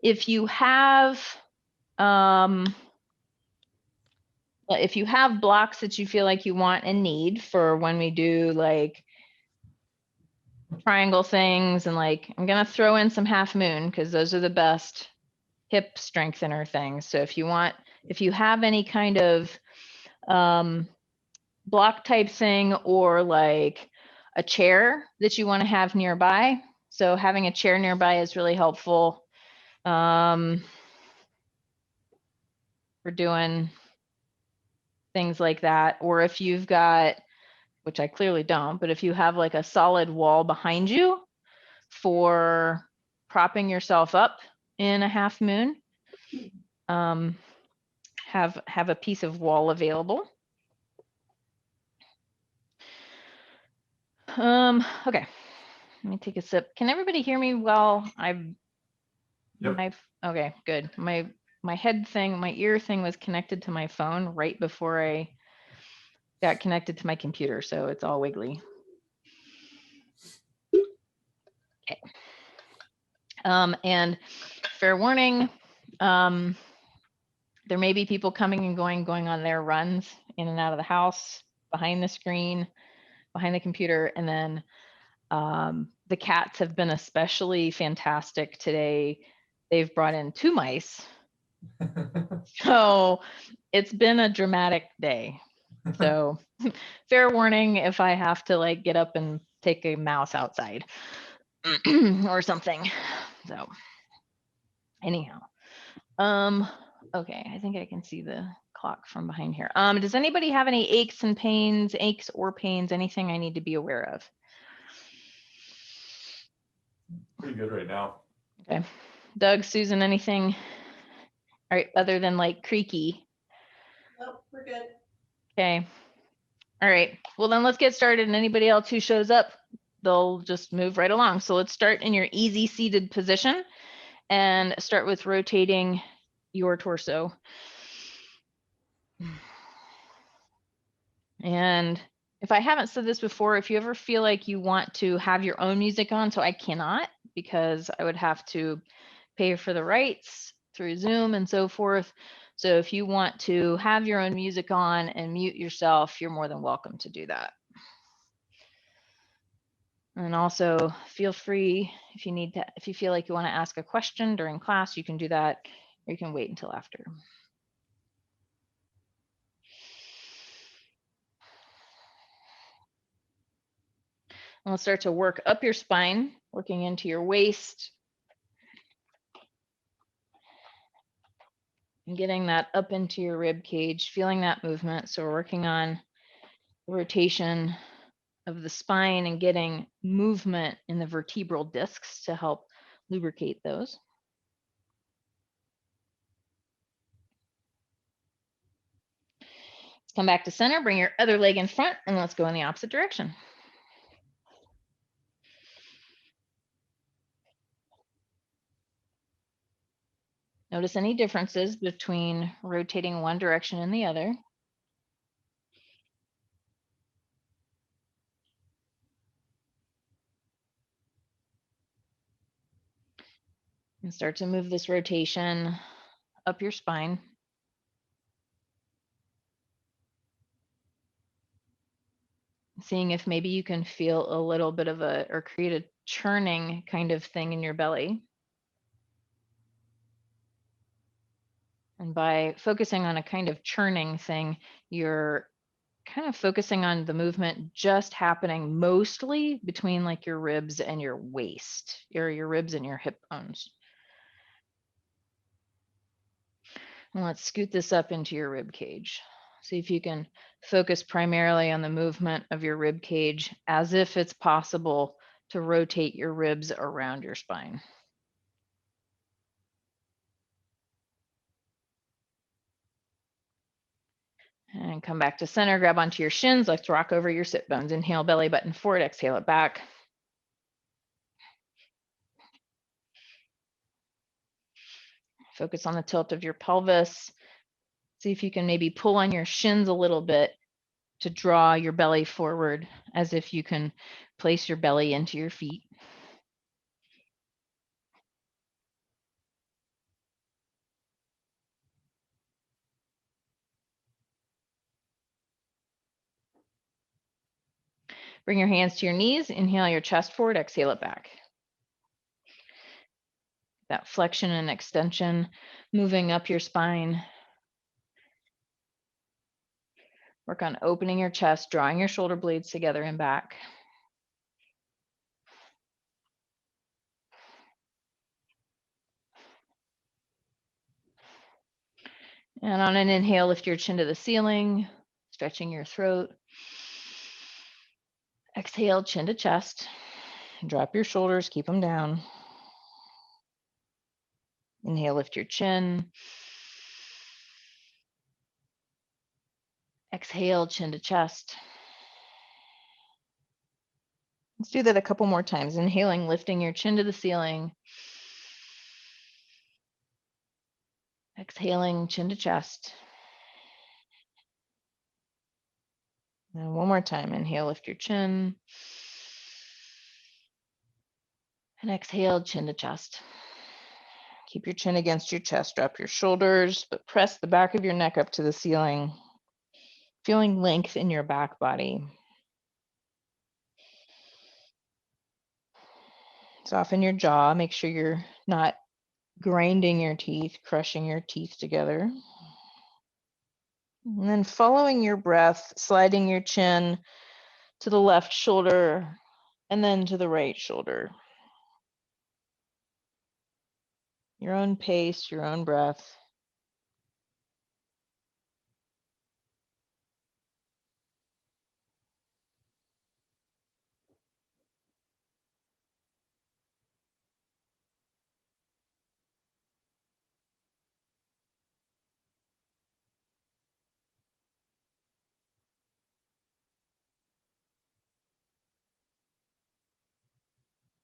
If you have blocks that you feel like you want and need for when we do like triangle things, and like I'm gonna throw in some half moon because those are the best hip strengthener things. So if you have any kind of block type thing, or like a chair that you want to have nearby. So having a chair nearby is really helpful for doing things like that. Or if you've got, which I clearly don't, but if you have like a solid wall behind you for propping yourself up in a half moon, have a piece of wall available. Okay, let me take a sip. Can everybody hear me well? Yep. Okay, good. My head thing, my ear thing was connected to my phone right before I got connected to my computer, so it's all wiggly. Okay. And fair warning, there may be people coming and going on their runs in and out of the house, behind the screen, behind the computer, and then the cats have been especially fantastic today. They've brought in 2 mice. So it's been a dramatic day. So fair warning if I have to like get up and take a mouse outside or something. So anyhow, okay, I think I can see the clock from behind here. Does anybody have any aches or pains, anything I need to be aware of? Pretty good right now. Okay. Doug, Susan, anything? All right, other than like creaky. Nope, we're good. Okay. All right. Well, then let's get started. And anybody else who shows up, they'll just move right along. So let's start in your easy seated position and start with rotating your torso. And if I haven't said this before, if you ever feel like you want to have your own music on, so I cannot because I would have to pay for the rights through Zoom and so forth. So if you want to have your own music on and mute yourself, you're more than welcome to do that. And also feel free if you feel like you want to ask a question during class, you can do that, or you can wait until after. And we'll start to work up your spine, working into your waist, and getting that up into your rib cage, feeling that movement. So we're working on rotation of the spine and getting movement in the vertebral discs to help lubricate those. Let's come back to center, bring your other leg in front, and let's go in the opposite direction. Notice any differences between rotating one direction and the other. And start to move this rotation up your spine. Seeing if maybe you can feel a little bit of or create a churning kind of thing in your belly. And by focusing on a kind of churning thing, you're kind of focusing on the movement just happening mostly between like your ribs and your waist, or your ribs and your hip bones. And let's scoot this up into your rib cage. See if you can focus primarily on the movement of your rib cage as if it's possible to rotate your ribs around your spine. And come back to center, grab onto your shins. Let's rock over your sit bones. Inhale, belly button forward, exhale it back. Focus on the tilt of your pelvis. See if you can maybe pull on your shins a little bit to draw your belly forward, as if you can place your belly into your feet. Bring your hands to your knees. Inhale your chest forward, exhale it back. That flexion and extension moving up your spine. Work on opening your chest, drawing your shoulder blades together and back. And on an inhale, lift your chin to the ceiling, stretching your throat. Exhale, chin to chest. Drop your shoulders, keep them down. Inhale, lift your chin. Exhale, chin to chest. Let's do that a couple more times. Inhaling, lifting your chin to the ceiling. Exhaling, chin to chest. And one more time. Inhale, lift your chin. And exhale, chin to chest. Keep your chin against your chest. Drop your shoulders, but press the back of your neck up to the ceiling. Feeling length in your back body. Soften your jaw. Make sure you're not grinding your teeth, crushing your teeth together. And then following your breath, sliding your chin to the left shoulder and then to the right shoulder. Your own pace, your own breath.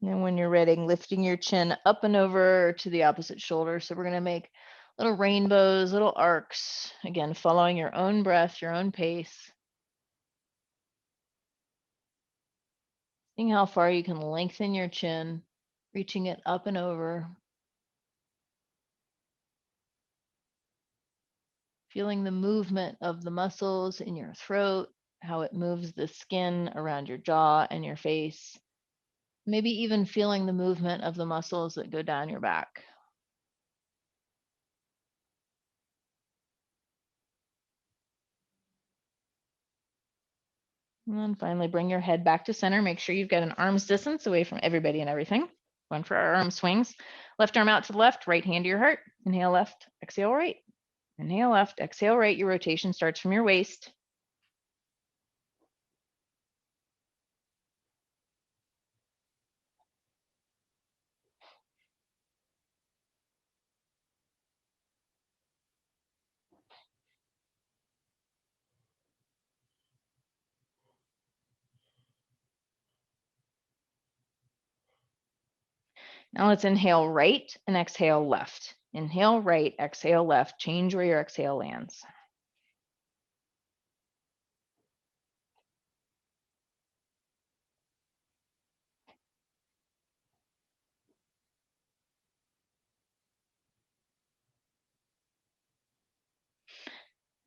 And when you're ready, lifting your chin up and over to the opposite shoulder. So we're going to make little rainbows, little arcs. Again, following your own breath, your own pace. Seeing how far you can lengthen your chin, reaching it up and over. Feeling the movement of the muscles in your throat, how it moves the skin around your jaw and your face. Maybe even feeling the movement of the muscles that go down your back. And then finally, bring your head back to center. Make sure you've got an arm's distance away from everybody and everything. One for our arm swings. Left arm out to the left, right hand to your heart. Inhale left, exhale right. Inhale left, exhale right. Your rotation starts from your waist. Now let's inhale right and exhale left. Inhale right, exhale left. Change where your exhale lands.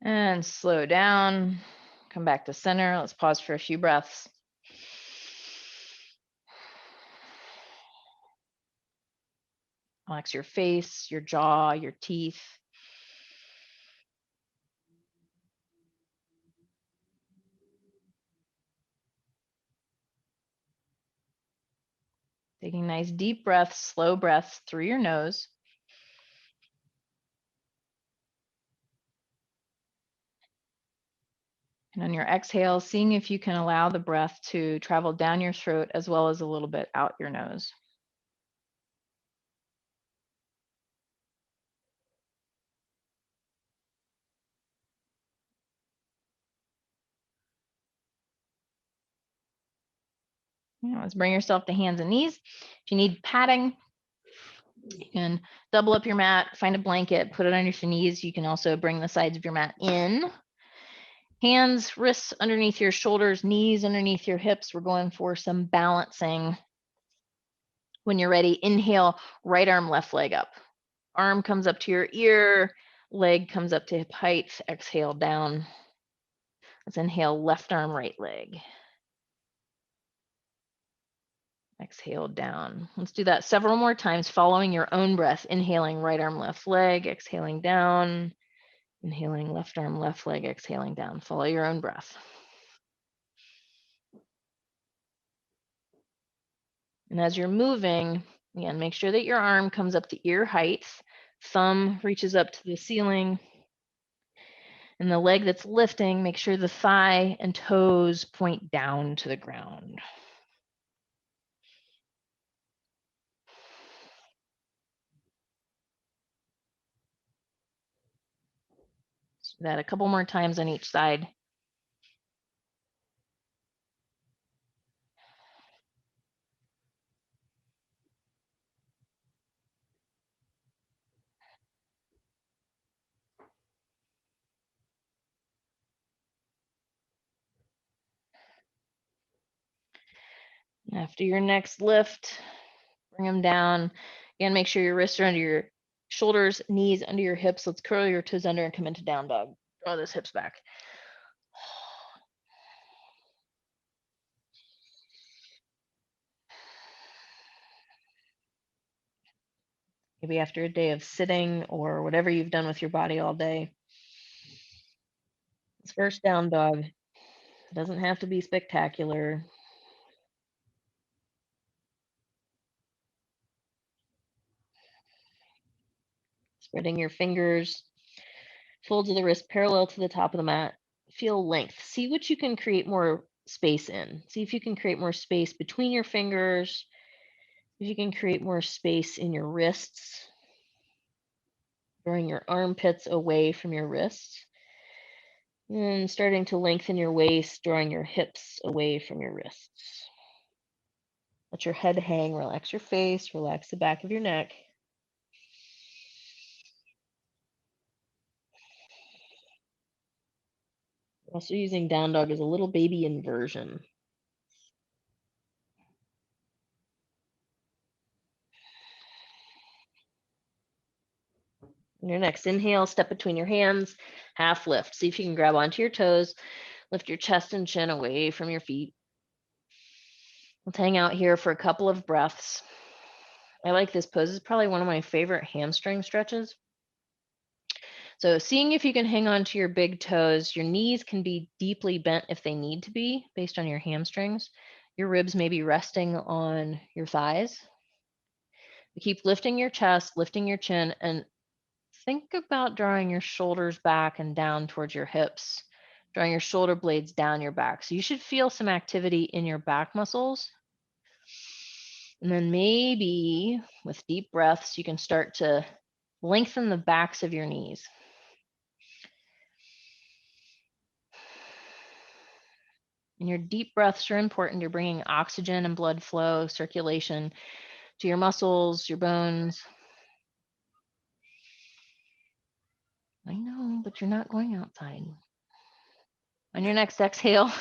And slow down. Come back to center. Let's pause for a few breaths. Relax your face, your jaw, your teeth. Taking nice deep breaths, slow breaths through your nose. And on your exhale, seeing if you can allow the breath to travel down your throat as well as a little bit out your nose. Yeah, let's bring yourself to hands and knees. If you need padding, you can double up your mat, find a blanket, put it underneath your knees. You can also bring the sides of your mat in. Hands, wrists underneath your shoulders, knees underneath your hips. We're going for some balancing. When you're ready, inhale, right arm, left leg up. Arm comes up to your ear, leg comes up to hip height. Exhale down. Let's inhale, left arm, right leg. Exhale down. Let's do that several more times, following your own breath. Inhaling right arm, left leg, exhaling down. Inhaling left arm, left leg, exhaling down. Follow your own breath. And as you're moving, again, make sure that your arm comes up to ear height, thumb reaches up to the ceiling, and the leg that's lifting, make sure the thigh and toes point down to the ground. Do that a couple more times on each side. After your next lift, bring them down. Again, make sure your wrists are under your shoulders, knees under your hips. Let's curl your toes under and come into down dog. Draw those hips back. Maybe after a day of sitting or whatever you've done with your body all day. This first down dog. It doesn't have to be spectacular. Spreading your fingers, folds of the wrist parallel to the top of the mat. Feel length. See what you can create more space in. See if you can create more space between your fingers. If you can create more space in your wrists. Drawing your armpits away from your wrists. And starting to lengthen your waist, drawing your hips away from your wrists. Let your head hang, relax your face, relax the back of your neck. Also using down dog as a little baby inversion. On your next inhale, step between your hands, half lift. See if you can grab onto your toes, lift your chest and chin away from your feet. Let's hang out here for a couple of breaths. I like this pose. It's probably one of my favorite hamstring stretches. So seeing if you can hang on to your big toes, your knees can be deeply bent if they need to be based on your hamstrings. Your ribs may be resting on your thighs. Keep lifting your chest, lifting your chin, and think about drawing your shoulders back and down towards your hips, drawing your shoulder blades down your back. So you should feel some activity in your back muscles. And then maybe with deep breaths, you can start to lengthen the backs of your knees. And your deep breaths are important. You're bringing oxygen and blood flow, circulation to your muscles, your bones. I know, but you're not going outside. On your next exhale,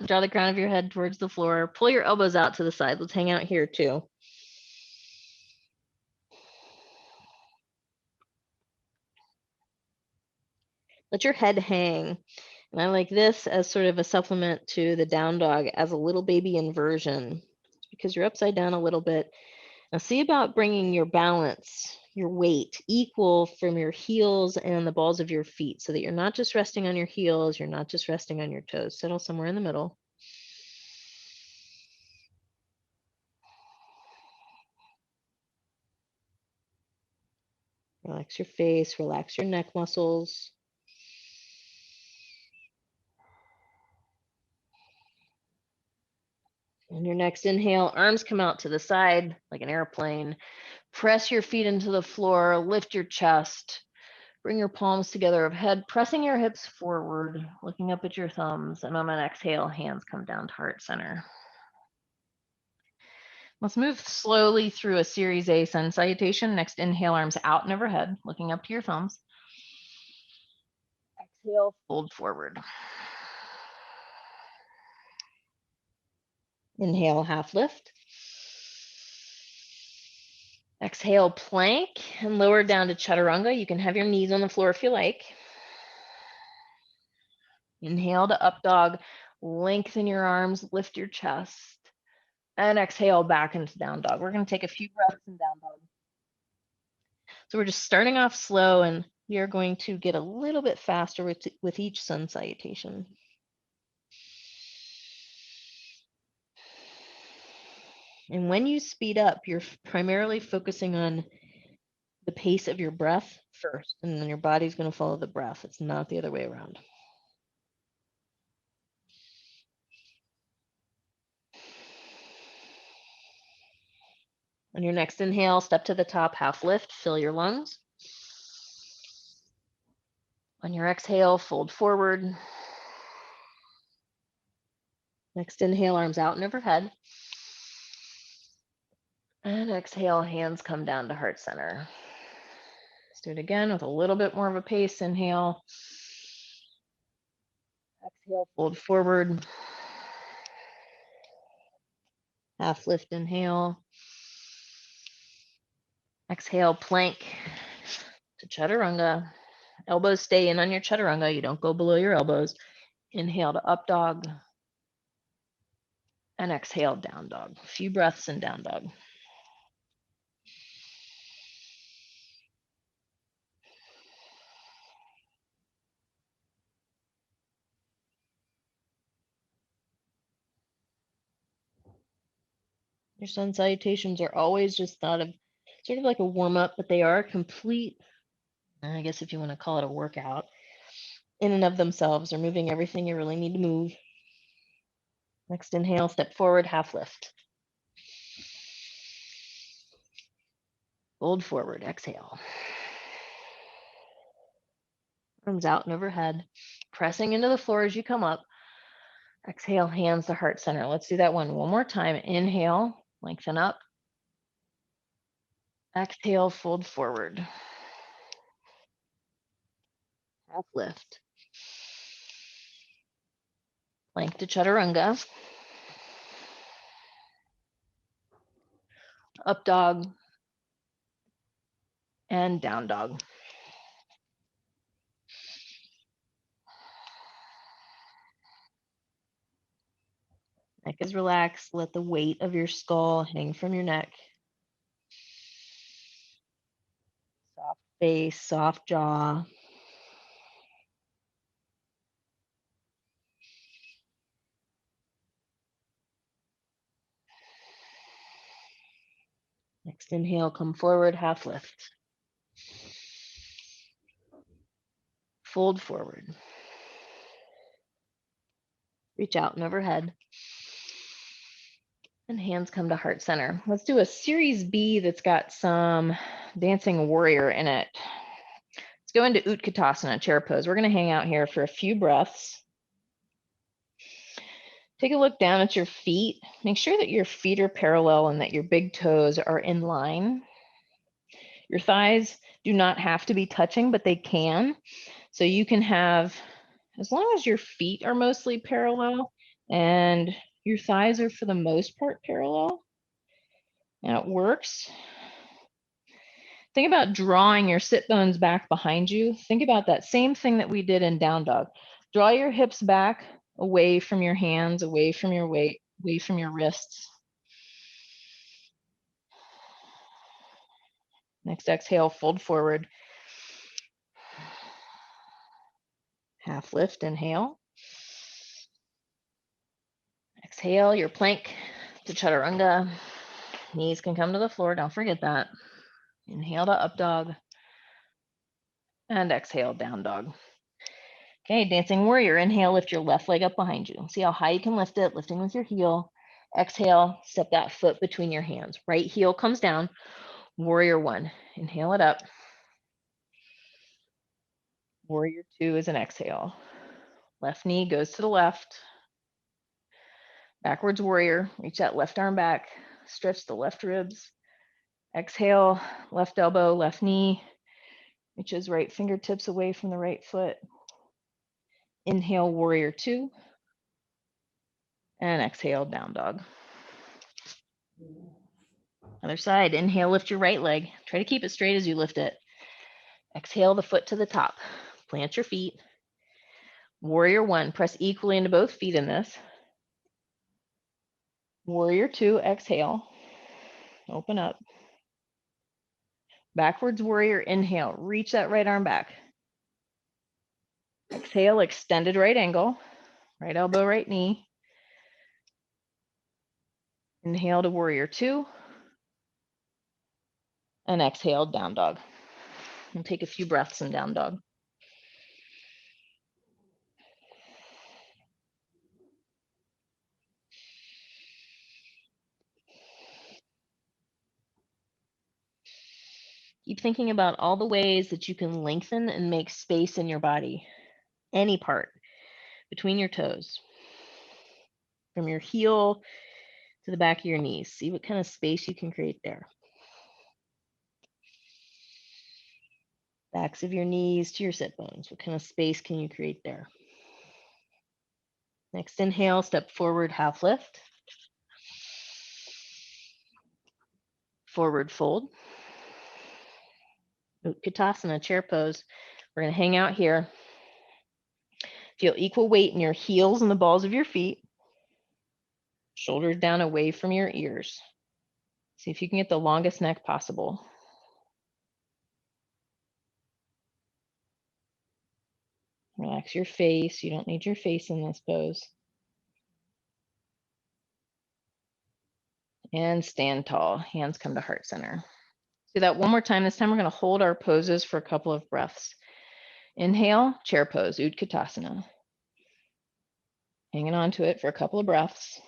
draw the crown of your head towards the floor. Pull your elbows out to the side. Let's hang out here too. Let your head hang. And I like this as sort of a supplement to the down dog as a little baby inversion because you're upside down a little bit. Now see about bringing your balance, your weight equal from your heels and the balls of your feet so that you're not just resting on your heels, you're not just resting on your toes. Settle somewhere in the middle. Relax your face, relax your neck muscles. On your next inhale, arms come out to the side like an airplane. Press your feet into the floor, lift your chest. Bring your palms together overhead, pressing your hips forward, looking up at your thumbs. And on an exhale, hands come down to heart center. Let's move slowly through a series A sun salutation. Next, inhale, arms out and overhead, looking up to your thumbs. Exhale, fold forward. Inhale, half lift. Exhale, plank, and lower down to Chaturanga. You can have your knees on the floor if you like. Inhale to up dog. Lengthen your arms, lift your chest. And exhale back into down dog. We're going to take a few breaths in down dog. So we're just starting off slow, and we are going to get a little bit faster with each sun salutation. And when you speed up, you're primarily focusing on the pace of your breath first, and then your body's going to follow the breath. It's not the other way around. On your next inhale, step to the top, half lift, fill your lungs. On your exhale, fold forward. Next inhale, arms out and overhead. And exhale, hands come down to heart center. Let's do it again with a little bit more of a pace. Inhale. Exhale, fold forward. Half lift, inhale. Exhale, plank to Chaturanga. Elbows stay in on your Chaturanga. You don't go below your elbows. Inhale to up dog. And exhale, down dog. A few breaths in down dog. Your sun salutations are always just thought of sort of like a warm up, but they are a complete, I guess if you want to call it a workout, in and of themselves. They're moving everything you really need to move. Next inhale, step forward, half lift. Fold forward, exhale. Arms out and overhead, pressing into the floor as you come up. Exhale, hands to heart center. Let's do that one more time. Inhale, lengthen up. Exhale, fold forward. Half lift. Plank to Chaturanga. Up dog. And down dog. Neck is relaxed. Let the weight of your skull hang from your neck. Soft face, soft jaw. Next inhale, come forward, half lift. Fold forward. Reach out and overhead. And hands come to heart center. Let's do a series B that's got some dancing warrior in it. Let's go into Utkatasana, chair pose. We're going to hang out here for a few breaths. Take a look down at your feet. Make sure that your feet are parallel and that your big toes are in line. Your thighs do not have to be touching, but they can. So you can have, as long as your feet are mostly parallel and your thighs are for the most part parallel, and it works. Think about drawing your sit bones back behind you. Think about that same thing that we did in down dog. Draw your hips back away from your hands, away from your weight, away from your wrists. Next exhale, fold forward. Half lift, inhale. Exhale, your plank to Chaturanga. Knees can come to the floor, don't forget that. Inhale to up dog. And exhale, down dog. Okay, dancing warrior. Inhale, lift your left leg up behind you. See how high you can lift it, lifting with your heel. Exhale, step that foot between your hands. Right heel comes down. Warrior one. Inhale it up. Warrior two is an exhale. Left knee goes to the left. Backwards warrior. Reach that left arm back. Stretch the left ribs. Exhale, left elbow, left knee. Reaches right fingertips away from the right foot. Inhale, warrior two. And exhale, down dog. Other side. Inhale, lift your right leg. Try to keep it straight as you lift it. Exhale the foot to the top. Plant your feet. Warrior one. Press equally into both feet in this. Warrior 2, exhale. Open up. Backwards warrior, inhale. Reach that right arm back. Exhale, extended right angle. Right elbow, right knee. Inhale to warrior 2. And exhale, down dog. And take a few breaths in down dog. Keep thinking about all the ways that you can lengthen and make space in your body. Any part between your toes. From your heel to the back of your knees. See what kind of space you can create there. Backs of your knees to your sit bones. What kind of space can you create there? Next inhale, step forward, half lift. Forward fold. Utkatasana, chair pose. We're going to hang out here. Feel equal weight in your heels and the balls of your feet. Shoulders down away from your ears. See if you can get the longest neck possible. Relax your face. You don't need your face in this pose. And stand tall. Hands come to heart center. Do that one more time. This time we're going to hold our poses for a couple of breaths. Inhale, chair pose, Utkatasana. Hanging on to it for a couple of breaths.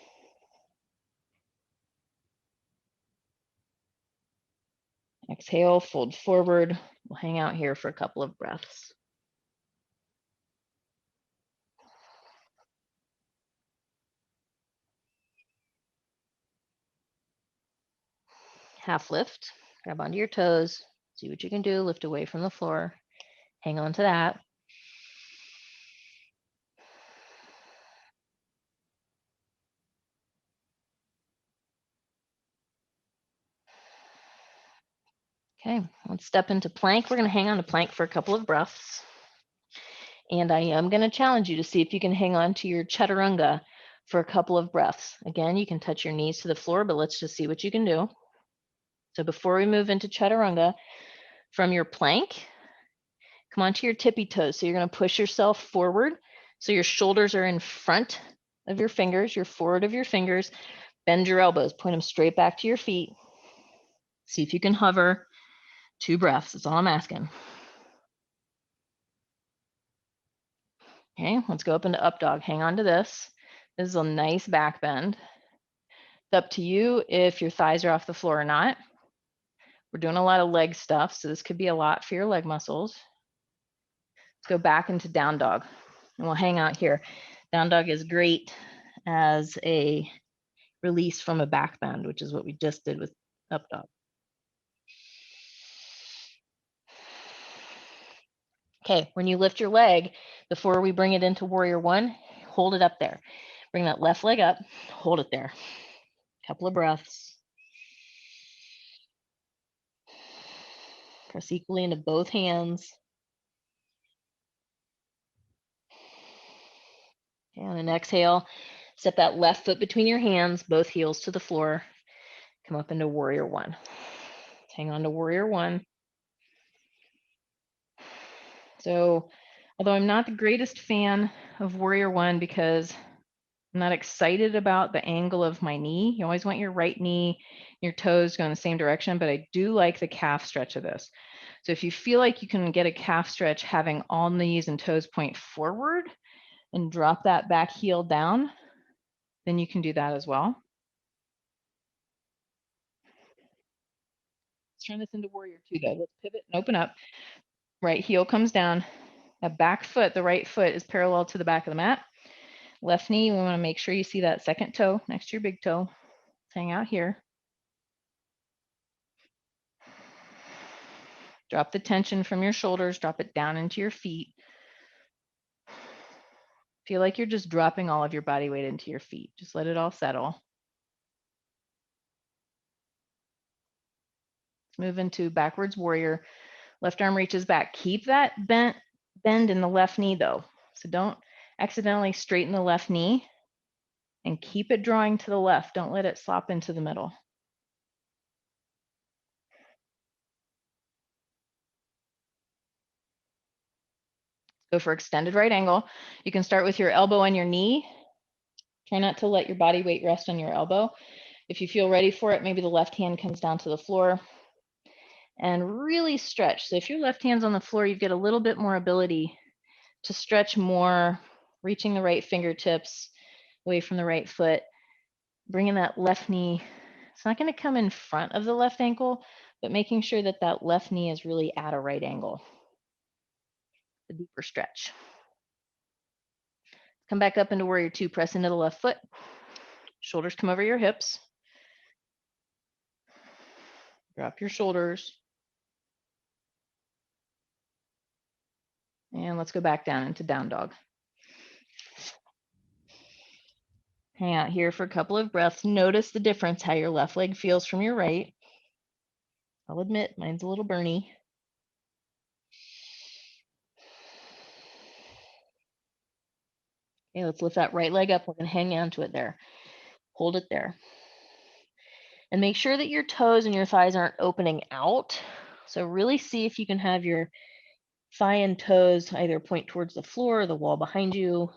Exhale, fold forward. We'll hang out here for a couple of breaths. Half lift. Grab onto your toes. See what you can do. Lift away from the floor. Hang on to that. Okay, let's step into plank. We're going to hang on to plank for a couple of breaths. And I am going to challenge you to see if you can hang on to your Chaturanga for a couple of breaths. Again, you can touch your knees to the floor, but let's just see what you can do. So before we move into Chaturanga, from your plank, come onto your tippy toes. So you're going to push yourself forward. So your shoulders are in front of your fingers, you're forward of your fingers. Bend your elbows, point them straight back to your feet. See if you can hover. 2 breaths, that's all I'm asking. Okay, let's go up into up dog. Hang on to this. This is a nice back bend. It's up to you if your thighs are off the floor or not. We're doing a lot of leg stuff, so this could be a lot for your leg muscles. Let's go back into down dog, and we'll hang out here. Down dog is great as a release from a back bend, which is what we just did with up dog. Okay, when you lift your leg, before we bring it into warrior 1, hold it up there. Bring that left leg up, hold it there. Couple of breaths. Press equally into both hands. And an exhale, step that left foot between your hands, both heels to the floor. Come up into warrior 1. Hang on to warrior 1. So, although I'm not the greatest fan of warrior 1 because I'm not excited about the angle of my knee. You always want your right knee, your toes going the same direction, but I do like the calf stretch of this. So if you feel like you can get a calf stretch having all knees and toes point forward and drop that back heel down, then you can do that as well. Let's turn this into warrior 2 though. Let's pivot and open up. Right heel comes down. That back foot, the right foot is parallel to the back of the mat. Left knee, we want to make sure you see that second toe next to your big toe. Let's hang out here. Drop the tension from your shoulders, drop it down into your feet. Feel like you're just dropping all of your body weight into your feet. Just let it all settle. Let's move into backwards warrior. Left arm reaches back. Keep that bend in the left knee though. So don't accidentally straighten the left knee and keep it drawing to the left. Don't let it slop into the middle. Go for extended right angle. You can start with your elbow on your knee. Try not to let your body weight rest on your elbow. If you feel ready for it, maybe the left hand comes down to the floor and really stretch. So if your left hand's on the floor, you get a little bit more ability to stretch more, reaching the right fingertips away from the right foot, bringing that left knee. It's not going to come in front of the left ankle, but making sure that that left knee is really at a right angle. A deeper stretch. Come back up into warrior two, press into the left foot. Shoulders come over your hips. Drop your shoulders. And let's go back down into down dog. Hang out here for a couple of breaths. Notice the difference, how your left leg feels from your right. I'll admit, mine's a little burny. Okay, let's lift that right leg up. We're going to hang on to it there. Hold it there. And make sure that your toes and your thighs aren't opening out. So really see if you can have your thigh and toes either point towards the floor or the wall behind you,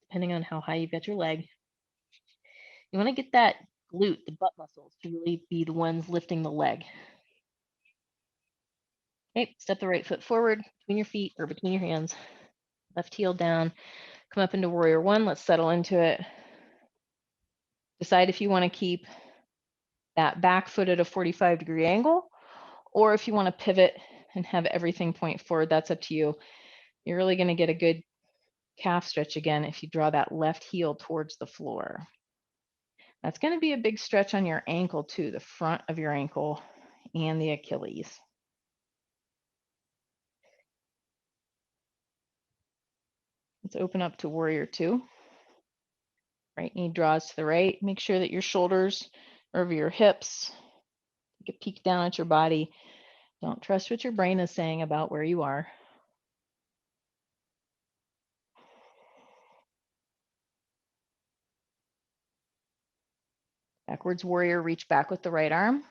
depending on how high you've got your leg. You want to get that glute, the butt muscles, to really be the ones lifting the leg. Okay, step the right foot forward between your feet or between your hands. Left heel down. Come up into warrior one. Let's settle into it. Decide if you want to keep that back foot at a 45-degree angle, or if you want to pivot and have everything point forward. That's up to you. You're really going to get a good calf stretch again if you draw that left heel towards the floor. That's going to be a big stretch on your ankle too, the front of your ankle and the Achilles. Let's open up to warrior two. Right knee draws to the right. Make sure that your shoulders are over your hips. Take a peek down at your body. Don't trust what your brain is saying about where you are. Backwards warrior, reach back with the right arm.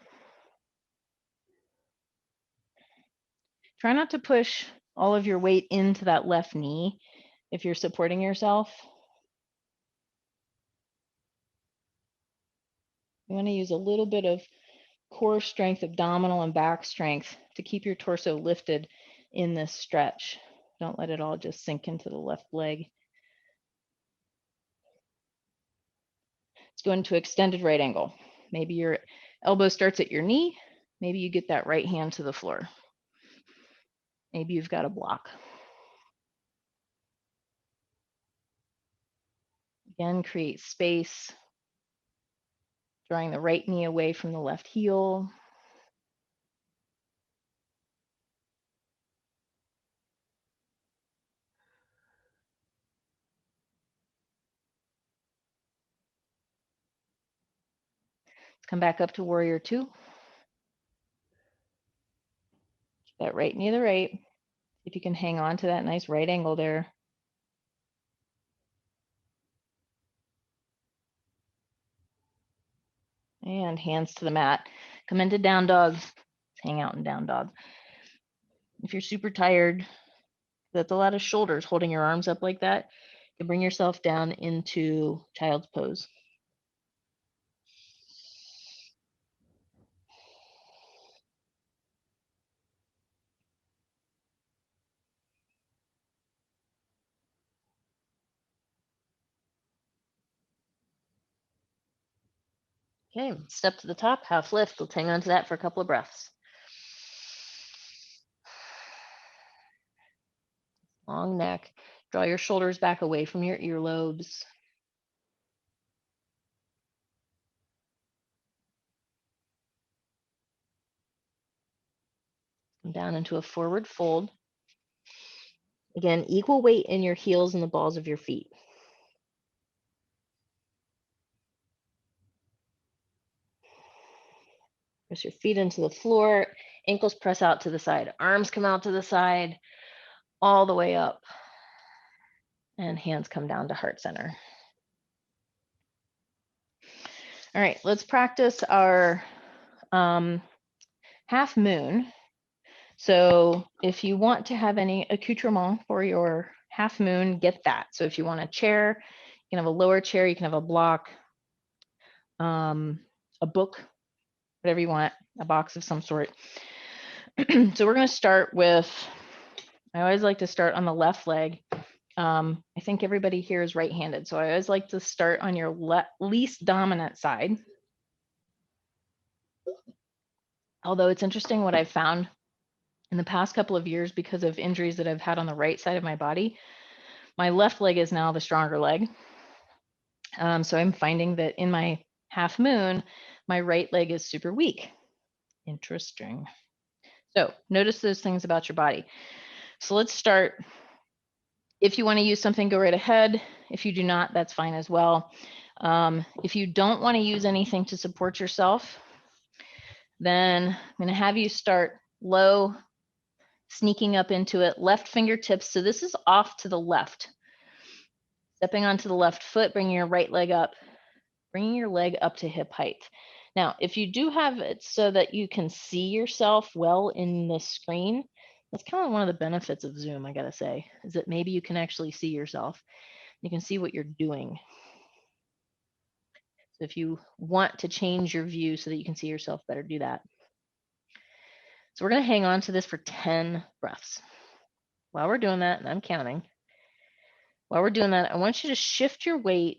Try not to push all of your weight into that left knee if you're supporting yourself. You want to use a little bit of core strength, abdominal and back strength to keep your torso lifted in this stretch. Don't let it all just sink into the left leg. Let's go into extended right angle. Maybe your elbow starts at your knee. Maybe you get that right hand to the floor. Maybe you've got a block. Again, create space. Drawing the right knee away from the left heel. Let's come back up to warrior two. Keep that right knee to the right. If you can hang on to that nice right angle there. And hands to the mat. Come into down dog. Let's hang out in down dog. If you're super tired, that's a lot of shoulders holding your arms up like that. You can bring yourself down into child's pose. Okay, step to the top, half lift. Let's hang on to that for a couple of breaths. Long neck. Draw your shoulders back away from your earlobes. Come down into a forward fold. Again, equal weight in your heels and the balls of your feet. Press your feet into the floor. Ankles press out to the side. Arms come out to the side, all the way up. And hands come down to heart center. All right, let's practice our half moon. So if you want to have any accoutrement for your half moon, get that. So if you want a chair, you can have a lower chair, you can have a block, a book, whatever you want, a box of some sort. So we're going to start with, I always like to start on the left leg. I think everybody here is right-handed, so I always like to start on your least dominant side. Although it's interesting what I've found in the past couple of years because of injuries that I've had on the right side of my body, my left leg is now the stronger leg. So I'm finding that in my half moon, my right leg is super weak. Interesting. So notice those things about your body. So let's start. If you want to use something, go right ahead. If you do not, that's fine as well. If you don't want to use anything to support yourself, then I'm going to have you start low, sneaking up into it, left fingertips. So this is off to the left. Stepping onto the left foot, bringing your right leg up, bringing your leg up to hip height. Now, if you do have it so that you can see yourself well in the screen, that's kind of one of the benefits of Zoom, I gotta say, is that maybe you can actually see yourself. You can see what you're doing. So if you want to change your view so that you can see yourself better, do that. So we're gonna hang on to this for 10 breaths. While we're doing that, and I'm counting, while we're doing that, I want you to shift your weight.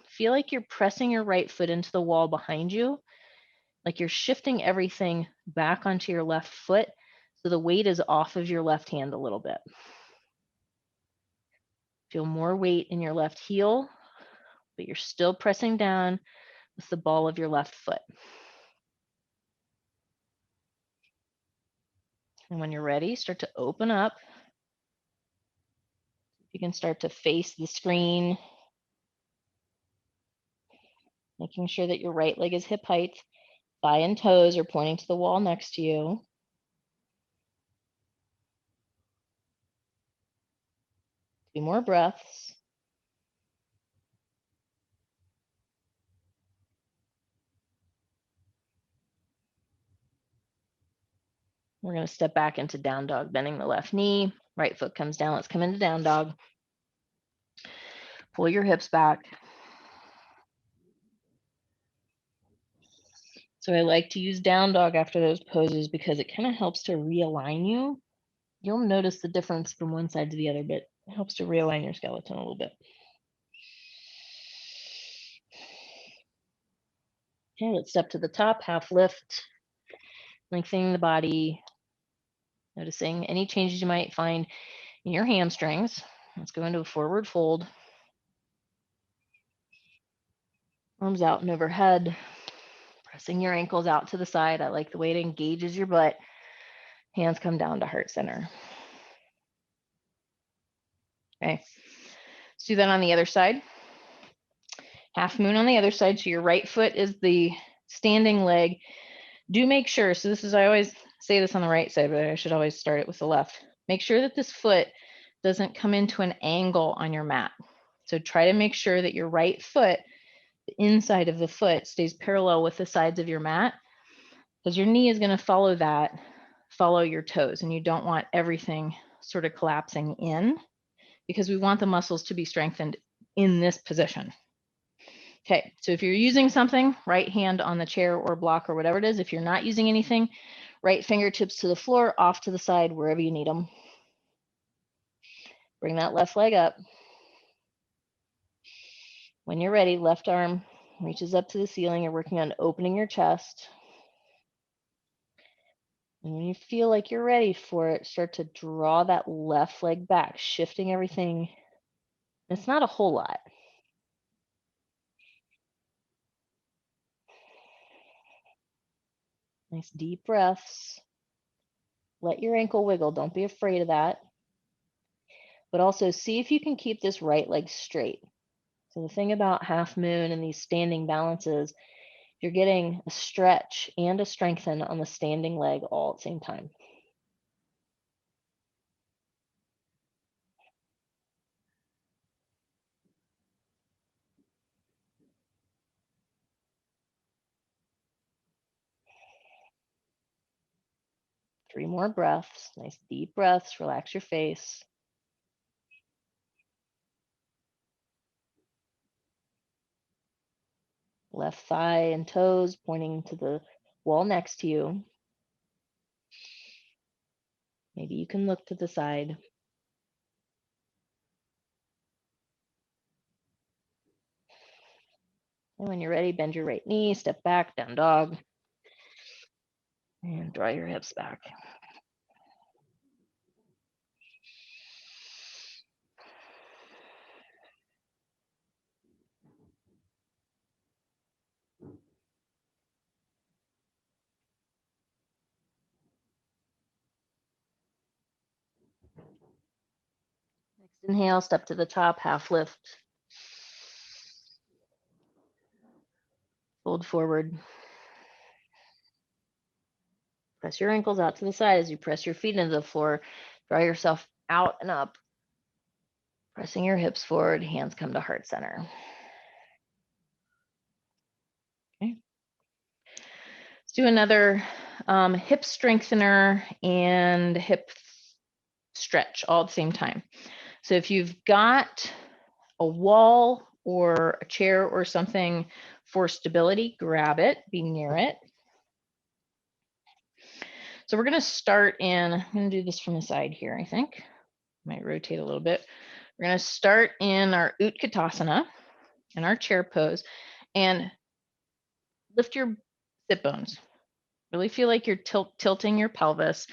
Feel like you're pressing your right foot into the wall behind you, like you're shifting everything back onto your left foot, so the weight is off of your left hand a little bit. Feel more weight in your left heel, but you're still pressing down with the ball of your left foot. And when you're ready, start to open up. You can start to face the screen, making sure that your right leg is hip height, thigh and toes are pointing to the wall next to you. Two more breaths. We're going to step back into down dog, bending the left knee. Right foot comes down. Let's come into down dog. Pull your hips back. So I like to use down dog after those poses because it kind of helps to realign you. You'll notice the difference from one side to the other, but it helps to realign your skeleton a little bit. Okay, let's step to the top, half lift, lengthening the body, noticing any changes you might find in your hamstrings. Let's go into a forward fold. Arms out and overhead, pressing your ankles out to the side. I like the way it engages your butt. Hands come down to heart center. Okay, let's do that on the other side. Half moon on the other side. So your right foot is the standing leg. Do make sure, so this is, I always say this on the right side, but I should always start it with the left. Make sure that this foot doesn't come into an angle on your mat. So try to make sure that your right foot, the inside of the foot, stays parallel with the sides of your mat, because your knee is going to follow that, follow your toes, and you don't want everything sort of collapsing in, because we want the muscles to be strengthened in this position. Okay, so if you're using something, right hand on the chair or block or whatever it is. If you're not using anything, right fingertips to the floor, off to the side, wherever you need them. Bring that left leg up. When you're ready, left arm reaches up to the ceiling. You're working on opening your chest. And when you feel like you're ready for it, start to draw that left leg back, shifting everything. It's not a whole lot. Nice deep breaths. Let your ankle wiggle. Don't be afraid of that. But also see if you can keep this right leg straight. So the thing about half moon and these standing balances, you're getting a stretch and a strengthen on the standing leg all at the same time. 3 more breaths, nice deep breaths, relax your face. Left thigh and toes pointing to the wall next to you. Maybe you can look to the side. And when you're ready, bend your right knee, step back, down dog, and draw your hips back. Next inhale, step to the top, half lift. Fold forward. Press your ankles out to the side as you press your feet into the floor. Draw yourself out and up. Pressing your hips forward, hands come to heart center. Okay. Let's do another hip strengthener and hip stretch all at the same time. So if you've got a wall or a chair or something for stability, grab it, be near it. So we're going to start in, I'm going to do this from the side here, I think. Might rotate a little bit. We're going to start in our Utkatasana, in our chair pose, and lift your sit bones. Really feel like you're tilting your pelvis,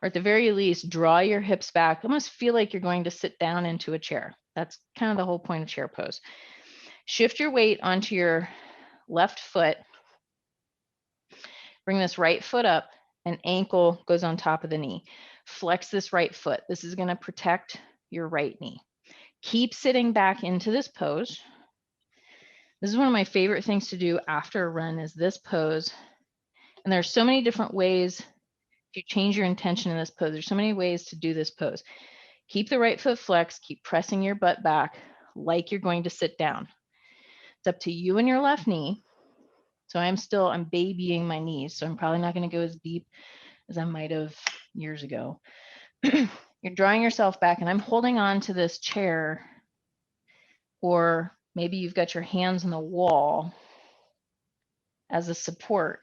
or at the very least, draw your hips back. Almost feel like you're going to sit down into a chair. That's kind of the whole point of chair pose. Shift your weight onto your left foot. Bring this right foot up, and ankle goes on top of the knee. Flex this right foot. This is going to protect your right knee. Keep sitting back into this pose. This is one of my favorite things to do after a run is this pose. And there's so many different ways, if you change your intention in this pose, there's so many ways to do this pose. Keep the right foot flexed, keep pressing your butt back like you're going to sit down. It's up to you and your left knee. So I'm babying my knees, so I'm probably not going to go as deep as I might have years ago. You're drawing yourself back, and I'm holding on to this chair, or maybe you've got your hands on the wall as a support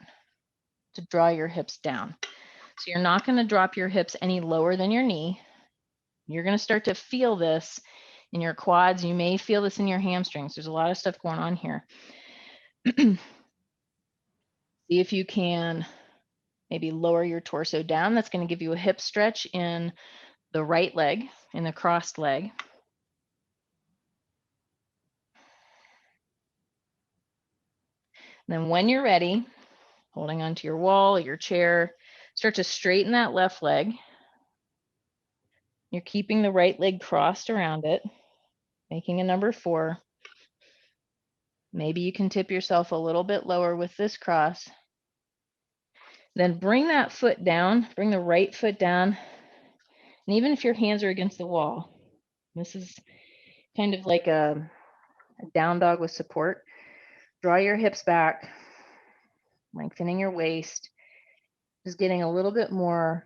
to draw your hips down. So you're not going to drop your hips any lower than your knee. You're going to start to feel this in your quads. You may feel this in your hamstrings. There's a lot of stuff going on here. See if you can maybe lower your torso down. That's going to give you a hip stretch in the right leg, in the crossed leg. Then when you're ready, holding onto your wall or your chair, start to straighten that left leg. You're keeping the right leg crossed around it, making a number 4. Maybe you can tip yourself a little bit lower with this cross. Then bring that foot down, bring the right foot down. And even if your hands are against the wall, this is kind of like a down dog with support. Draw your hips back, lengthening your waist, just getting a little bit more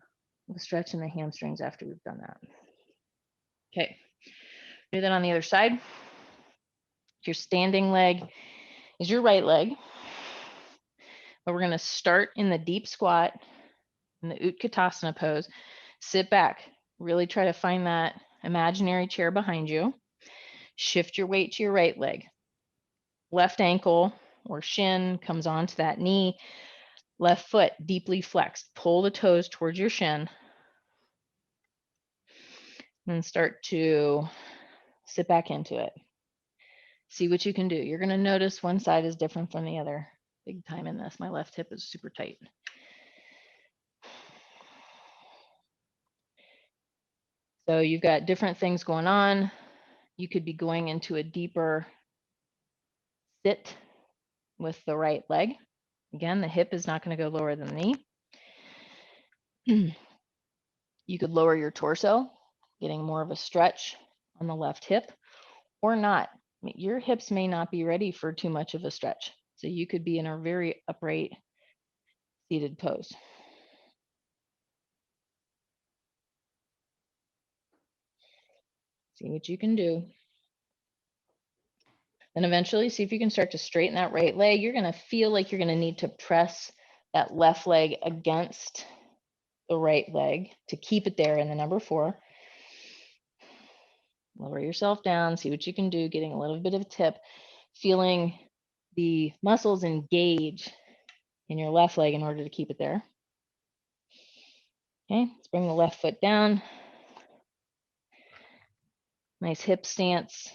of a stretch in the hamstrings after we've done that. Okay, do that on the other side. Your standing leg is your right leg. But we're going to start in the deep squat, in the Utkatasana pose. Sit back, really try to find that imaginary chair behind you. Shift your weight to your right leg. Left ankle or shin comes onto that knee. Left foot deeply flexed. Pull the toes towards your shin. And start to sit back into it. See what you can do. You're going to notice one side is different from the other. Big time in this. My left hip is super tight. So you've got different things going on. You could be going into a deeper sit with the right leg. Again, the hip is not going to go lower than the knee. You could lower your torso, getting more of a stretch on the left hip, or not. Your hips may not be ready for too much of a stretch. So you could be in a very upright seated pose. See what you can do. And eventually see if you can start to straighten that right leg. You're going to feel like you're going to need to press that left leg against the right leg to keep it there in the number 4. Lower yourself down, see what you can do, getting a little bit of a tip, feeling the muscles engage in your left leg in order to keep it there. Okay, let's bring the left foot down. Nice hip stance,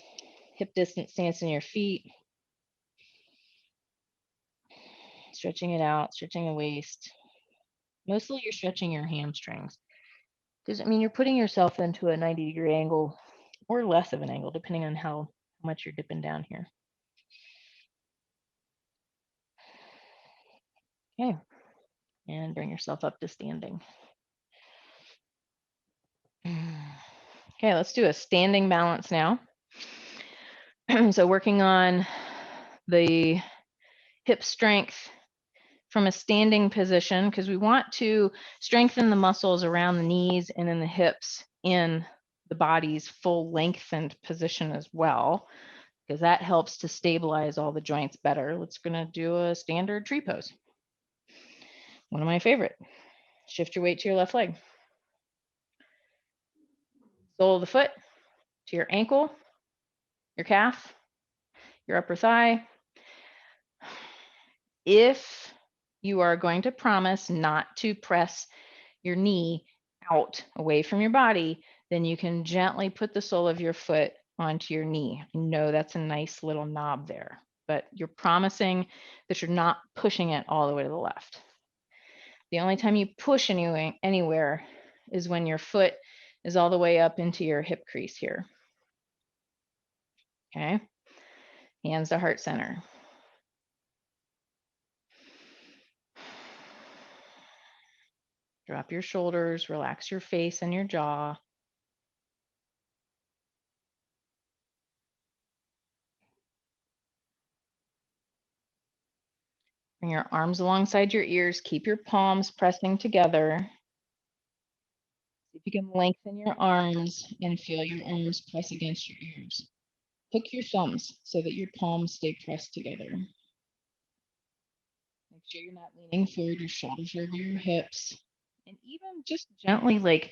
hip distance stance in your feet. Stretching it out, stretching the waist. Mostly you're stretching your hamstrings. Doesn't mean you're putting yourself into a 90-degree angle or less of an angle, depending on how much you're dipping down here. Okay, and bring yourself up to standing. Okay, let's do a standing balance now. So working on the hip strength from a standing position, because we want to strengthen the muscles around the knees and in the hips in the body's full lengthened position as well, because that helps to stabilize all the joints better. Let's gonna do a standard tree pose. One of my favorite. Shift your weight to your left leg. Sole of the foot to your ankle, your calf, your upper thigh. If you are going to promise not to press your knee out away from your body, then you can gently put the sole of your foot onto your knee. I know that's a nice little knob there, but you're promising that you're not pushing it all the way to the left. The only time you push anywhere is when your foot is all the way up into your hip crease here. Okay, hands to heart center. Drop your shoulders, relax your face and your jaw. Bring your arms alongside your ears. Keep your palms pressing together. See if you can lengthen your arms and feel your arms press against your ears. Hook your thumbs so that your palms stay pressed together. Make sure you're not leaning forward, your shoulders are over your hips. And even just gently like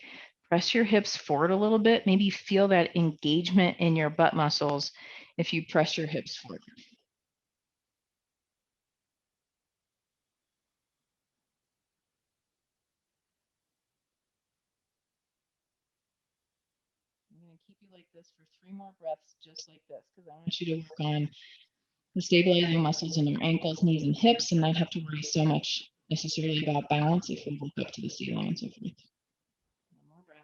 press your hips forward a little bit. Maybe feel that engagement in your butt muscles if you press your hips forward. I'm going to keep you like this for 3 more breaths, just like this, because I want you to work on the stabilizing muscles in your ankles, knees, and hips, and not have to worry so much necessarily about balance if we look up to the ceiling and so forth. 1 more breath.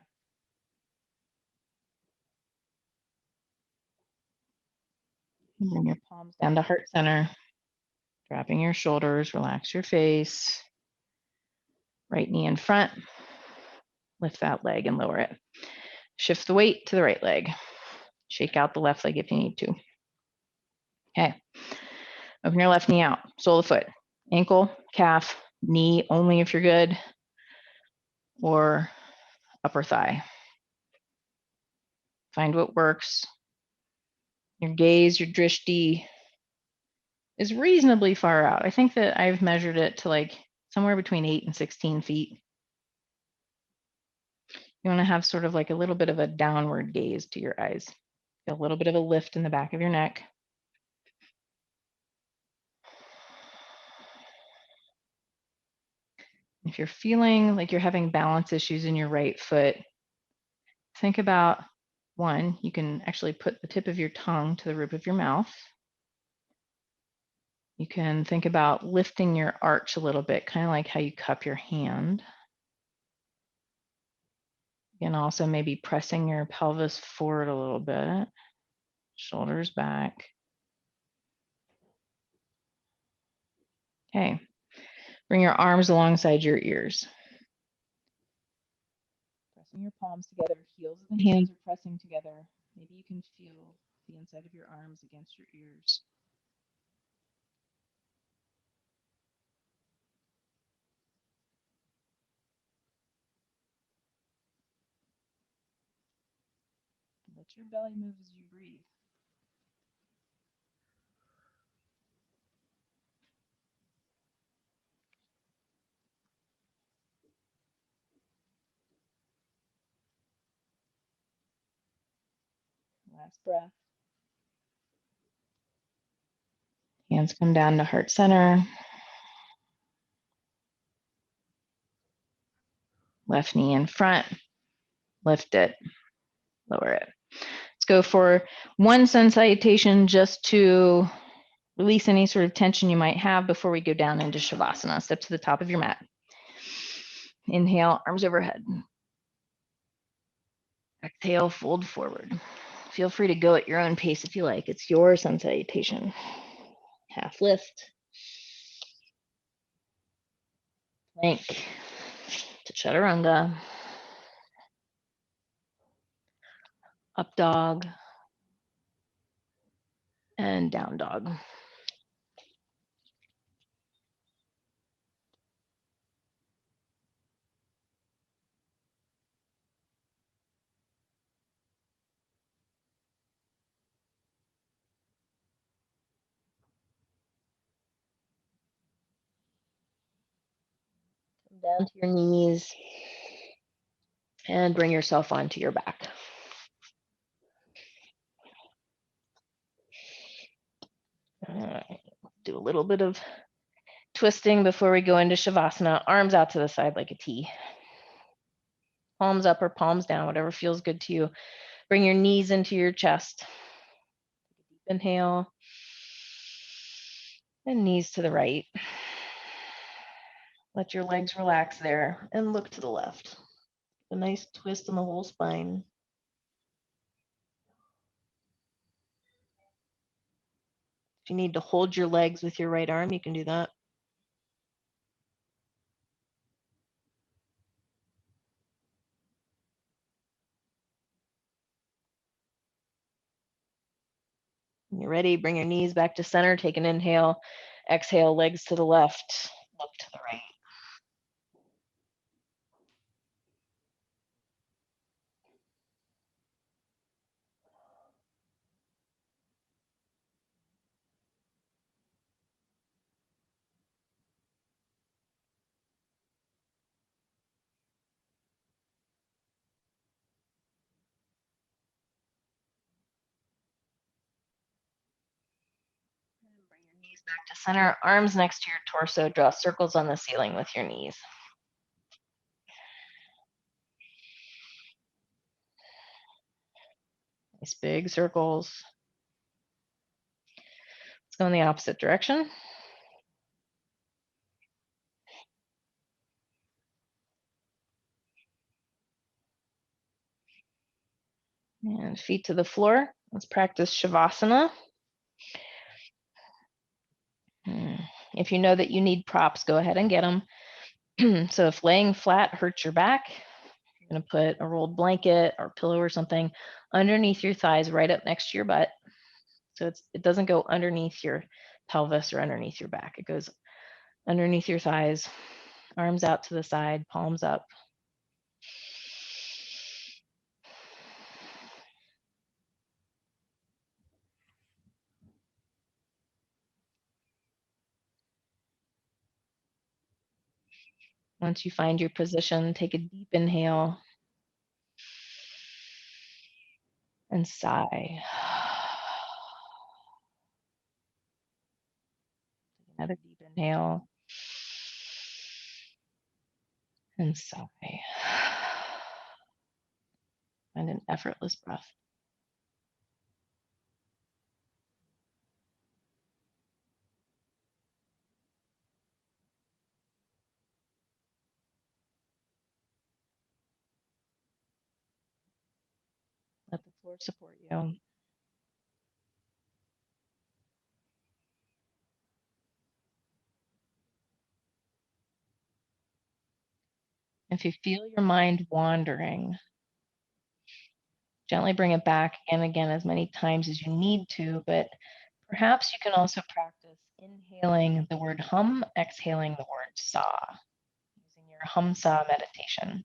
And bring your palms down to heart center, dropping your shoulders, relax your face. Right knee in front. Lift that leg and lower it. Shift the weight to the right leg. Shake out the left leg if you need to. Okay. Open your left knee out, sole of the foot, ankle, calf, knee only if you're good, or upper thigh. Find what works. Your gaze, your drishti is reasonably far out. I think that I've measured it to like somewhere between 8 and 16 feet. You want to have sort of like a little bit of a downward gaze to your eyes. A little bit of a lift in the back of your neck. If you're feeling like you're having balance issues in your right foot, think about 1, you can actually put the tip of your tongue to the roof of your mouth. You can think about lifting your arch a little bit, kind of like how you cup your hand. You can also maybe pressing your pelvis forward a little bit, shoulders back. Okay, bring your arms alongside your ears. Pressing your palms together, heels of the hands are pressing together. Maybe you can feel the inside of your arms against your ears. Let Let your belly move as you breathe. Last breath. Hands come down to heart center. Left knee in front. Lift it. Lower it. Let's go for one sun salutation just to release any sort of tension you might have before we go down into Shavasana. Step to the top of your mat. Inhale, arms overhead. Exhale, fold forward. Feel free to go at your own pace if you like. It's your sun salutation. Half lift. Plank to Chaturanga. Up dog. And down dog. Come down to your knees and bring yourself onto your back. All right. Do a little bit of twisting before we go into Shavasana. Arms out to the side like a T. Palms up or palms down, whatever feels good to you. Bring your knees into your chest. Deep inhale. And knees to the right. Let your legs relax there and look to the left. A nice twist in the whole spine. If you need to hold your legs with your right arm, you can do that. When you're ready, bring your knees back to center. Take an inhale. Exhale, legs to the left. Look to the right. Bring your knees back to center. Arms next to your torso. Draw circles on the ceiling with your knees. Nice big circles. Let's go in the opposite direction. And feet to the floor. Let's practice Shavasana. If you know that you need props, go ahead and get them. So if laying flat hurts your back, you're going to put a rolled blanket or pillow or something underneath your thighs right up next to your butt. So it doesn't go underneath your pelvis or underneath your back. It goes underneath your thighs, arms out to the side, palms up. Once you find your position, take a deep inhale and sigh. Another deep inhale and sigh. Find an effortless breath. Let the floor support you. If you feel your mind wandering, gently bring it back and again as many times as you need to, but perhaps you can also practice inhaling the word hum, exhaling the word sa, using your hum sa meditation.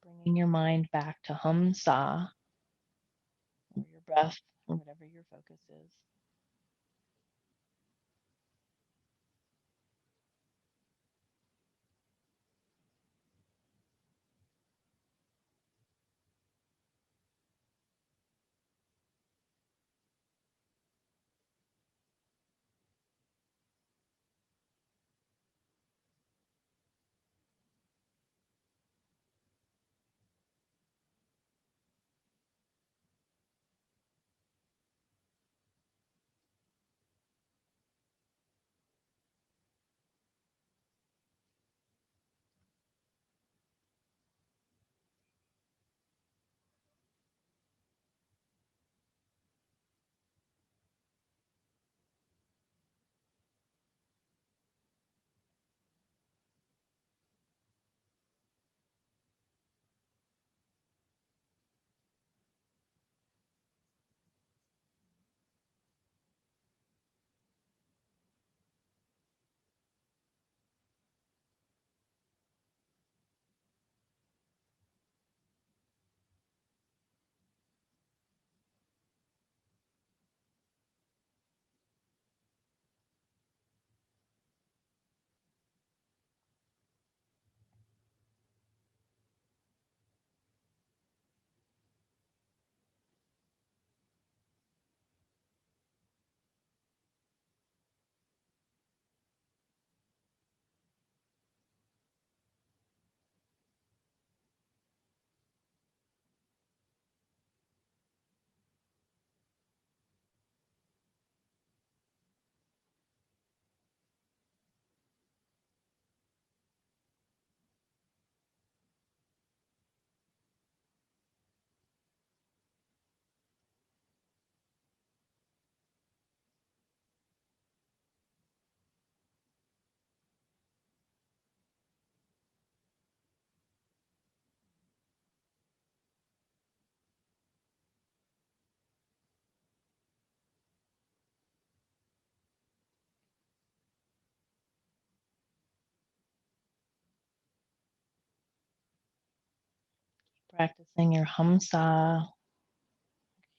Bringing your mind back to hum sa, or your breath, or whatever your focus is. Practicing your hum sa.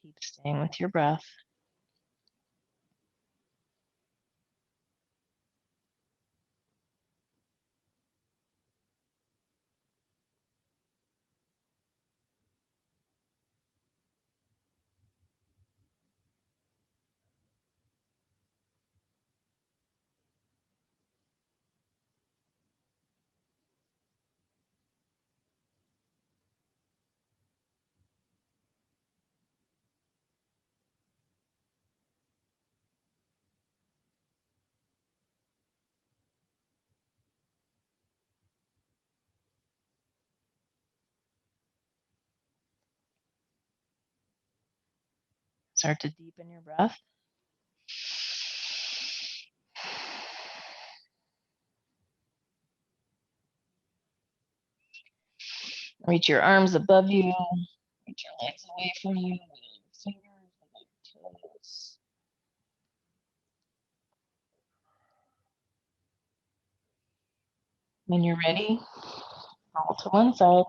Keep staying with your breath. Start to deepen your breath. Reach your arms above you. Reach your legs away from you. Fingers and your toes. When you're ready, roll to one side.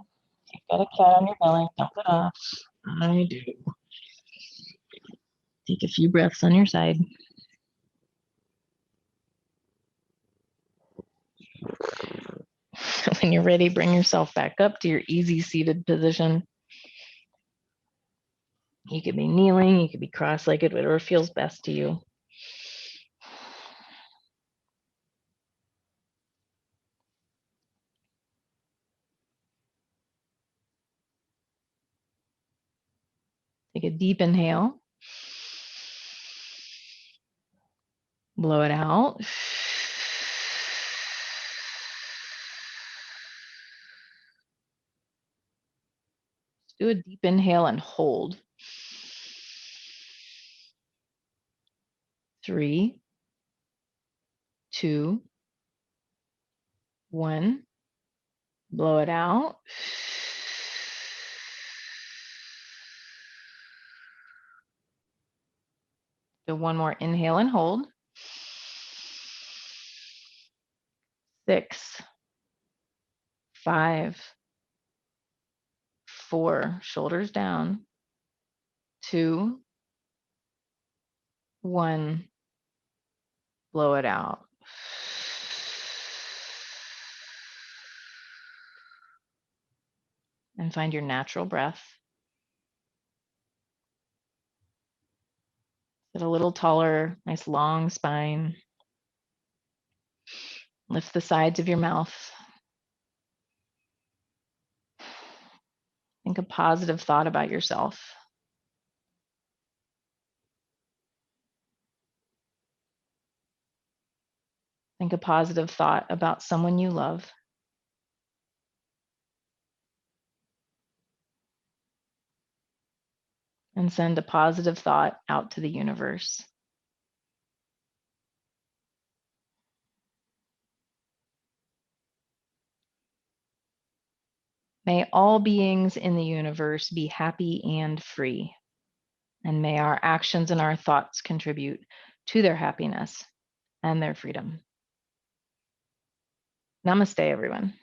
If you've got a cat on your belly, dump it off. I do. Take a few breaths on your side. When you're ready, bring yourself back up to your easy seated position. You could be kneeling, you could be cross-legged, whatever feels best to you. Take a deep inhale. Blow it out. Do a deep inhale and hold. 3, 2, 1. Blow it out. Do one more inhale and hold. 6, 5, 4, shoulders down. 2, 1, blow it out. And find your natural breath. Sit a little taller, nice long spine. Lift the sides of your mouth. Think a positive thought about yourself. Think a positive thought about someone you love. And send a positive thought out to the universe. May all beings in the universe be happy and free. And may our actions and our thoughts contribute to their happiness and their freedom. Namaste, everyone.